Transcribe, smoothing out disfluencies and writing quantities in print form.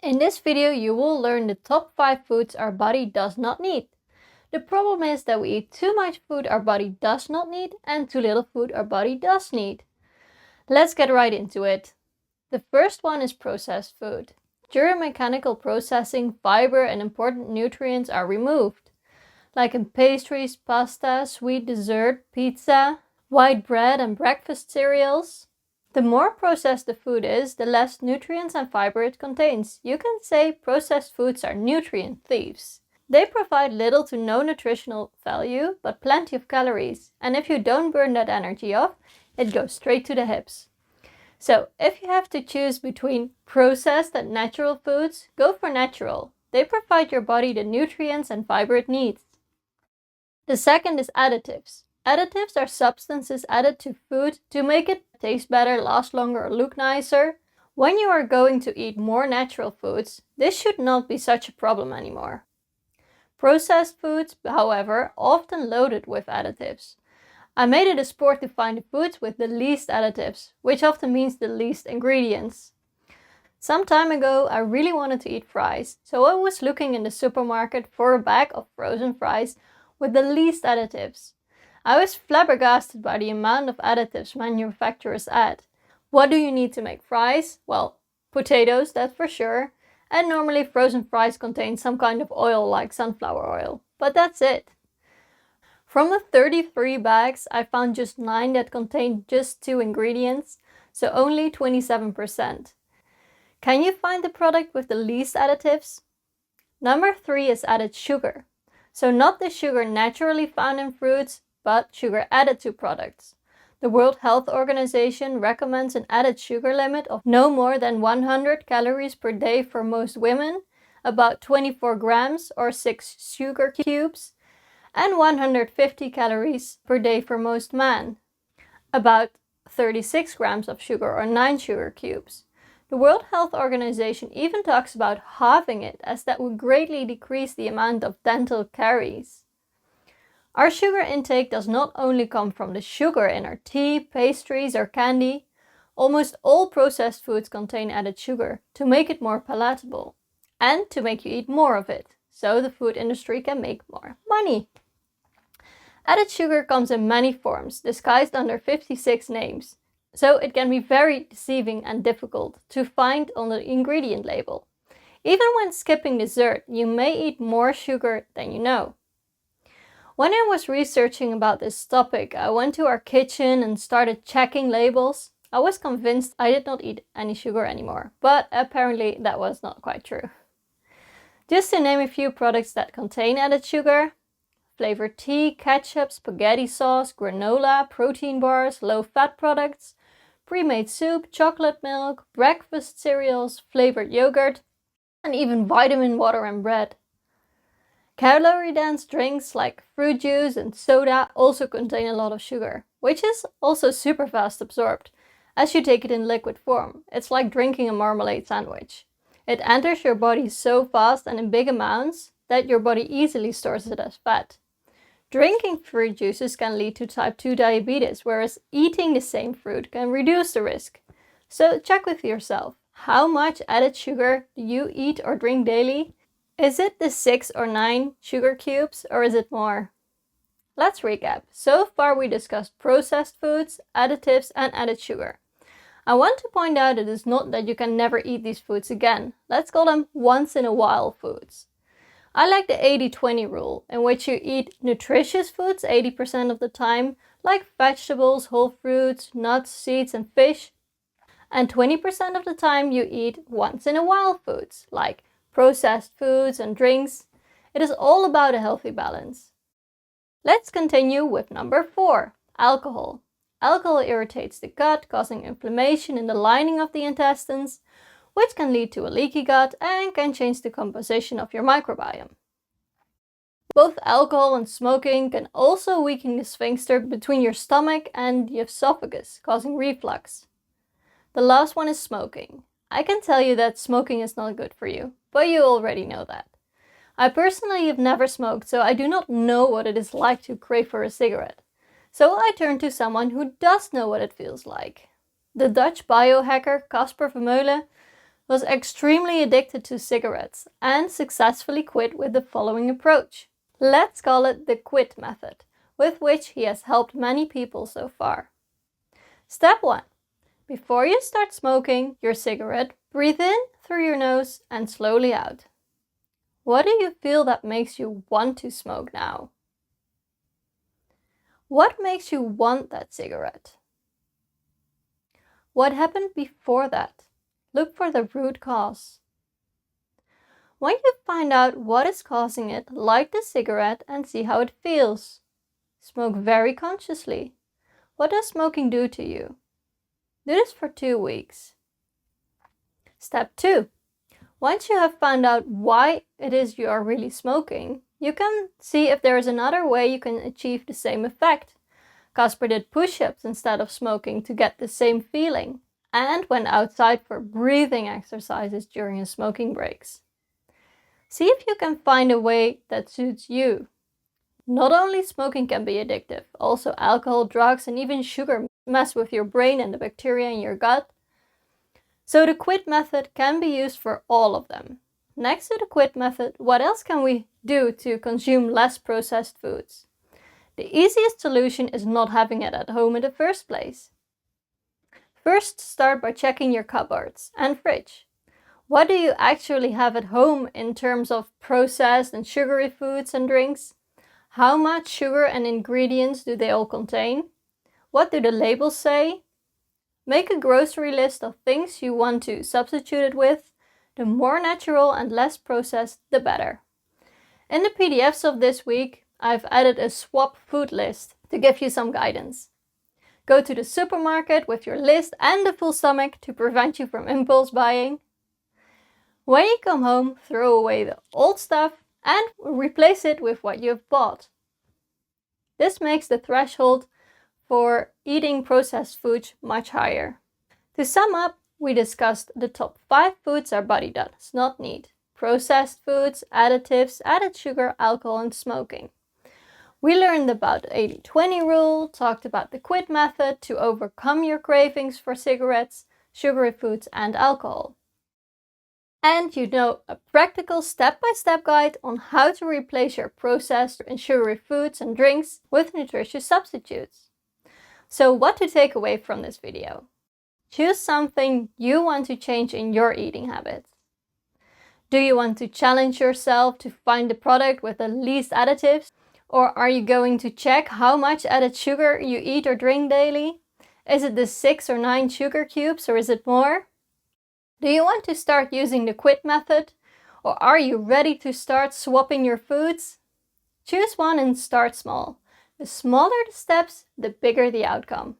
In this video you will learn the top 5 foods our body does not need. The problem is that we eat too much food our body does not need and too little food our body does need. Let's get right into it. The first one is processed food. During mechanical processing, fiber and important nutrients are removed, like in pastries, pasta, sweet dessert, pizza, white bread and breakfast cereals. The more processed the food is, the less nutrients and fiber it contains. You can say processed foods are nutrient thieves. They provide little to no nutritional value, but plenty of calories. And if you don't burn that energy off, it goes straight to the hips. So, if you have to choose between processed and natural foods, go for natural. They provide your body the nutrients and fiber it needs. The second is additives. Additives are substances added to food to make it taste better, last longer, or look nicer. When you are going to eat more natural foods, this should not be such a problem anymore. Processed foods, however, often loaded with additives. I made it a sport to find the foods with the least additives, which often means the least ingredients. Some time ago, I really wanted to eat fries, so I was looking in the supermarket for a bag of frozen fries with the least additives. I was flabbergasted by the amount of additives manufacturers add. What do you need to make fries? Well, potatoes, that's for sure. And normally frozen fries contain some kind of oil like sunflower oil. But that's it. From the 33 bags, I found just 9 that contained just 2 ingredients, so only 27%. Can you find the product with the least additives? Number 3 is added sugar. So not the sugar naturally found in fruits, but sugar added to products. The World Health Organization recommends an added sugar limit of no more than 100 calories per day for most women, about 24 grams or 6 sugar cubes, and 150 calories per day for most men, about 36 grams of sugar or 9 sugar cubes. The World Health Organization even talks about halving it, as that would greatly decrease the amount of dental caries. Our sugar intake does not only come from the sugar in our tea, pastries or candy. Almost all processed foods contain added sugar to make it more palatable and to make you eat more of it, so the food industry can make more money. Added sugar comes in many forms, disguised under 56 names, so it can be very deceiving and difficult to find on the ingredient label. Even when skipping dessert, you may eat more sugar than you know. When I was researching about this topic, I went to our kitchen and started checking labels. I was convinced I did not eat any sugar anymore, but apparently that was not quite true. Just to name a few products that contain added sugar: flavored tea, ketchup, spaghetti sauce, granola, protein bars, low-fat products, pre-made soup, chocolate milk, breakfast cereals, flavored yogurt, and even vitamin water and bread. Calorie-dense drinks like fruit juice and soda also contain a lot of sugar, which is also super fast absorbed, as you take it in liquid form. It's like drinking a marmalade sandwich. It enters your body so fast and in big amounts that your body easily stores it as fat. Drinking fruit juices can lead to type 2 diabetes, whereas eating the same fruit can reduce the risk. So check with yourself. How much added sugar do you eat or drink daily? Is it the 6 or 9 sugar cubes, or is it more? Let's recap. So far we discussed processed foods, additives, and added sugar. I want to point out it is not that you can never eat these foods again. Let's call them once in a while foods. I like the 80-20 rule, in which you eat nutritious foods 80% of the time, like vegetables, whole fruits, nuts, seeds, and fish. And 20% of the time you eat once in a while foods, like processed foods and drinks. It is all about a healthy balance. Let's continue with number 4, alcohol. Alcohol irritates the gut, causing inflammation in the lining of the intestines, which can lead to a leaky gut and can change the composition of your microbiome. Both alcohol and smoking can also weaken the sphincter between your stomach and the esophagus, causing reflux. The last one is smoking. I can tell you that smoking is not good for you, but you already know that. I personally have never smoked, so I do not know what it is like to crave for a cigarette. So I turned to someone who does know what it feels like. The Dutch biohacker Casper Vermeulen was extremely addicted to cigarettes and successfully quit with the following approach. Let's call it the quit method, with which he has helped many people so far. Step 1. Before you start smoking your cigarette, breathe in through your nose and slowly out. What do you feel that makes you want to smoke now? What makes you want that cigarette? What happened before that? Look for the root cause. When you find out what is causing it, light the cigarette and see how it feels. Smoke very consciously. What does smoking do to you? Do this for 2 weeks. Step 2. Once you have found out why it is you are really smoking, you can see if there is another way you can achieve the same effect. Casper did push-ups instead of smoking to get the same feeling, and went outside for breathing exercises during his smoking breaks. See if you can find a way that suits you. Not only smoking can be addictive, also alcohol, drugs, and even sugar mess with your brain and the bacteria in your gut. So the quit method can be used for all of them. Next to the quit method, what else can we do to consume less processed foods? The easiest solution is not having it at home in the first place. First, start by checking your cupboards and fridge. What do you actually have at home in terms of processed and sugary foods and drinks? How much sugar and ingredients do they all contain? What do the labels say? Make a grocery list of things you want to substitute it with. The more natural and less processed, the better. In the PDFs of this week, I've added a swap food list to give you some guidance. Go to the supermarket with your list and a full stomach to prevent you from impulse buying. When you come home, throw away the old stuff and replace it with what you've bought. This makes the threshold for eating processed foods much higher. To sum up, we discussed the top 5 foods our body does not need: processed foods, additives, added sugar, alcohol, and smoking. We learned about the 80-20 rule, talked about the quit method to overcome your cravings for cigarettes, sugary foods, and alcohol. And you know a practical step-by-step guide on how to replace your processed and sugary foods and drinks with nutritious substitutes. So what to take away from this video? Choose something you want to change in your eating habits. Do you want to challenge yourself to find the product with the least additives? Or are you going to check how much added sugar you eat or drink daily? Is it the 6 or 9 sugar cubes, or is it more? Do you want to start using the quit method? Or are you ready to start swapping your foods? Choose one and start small. The smaller the steps, the bigger the outcome.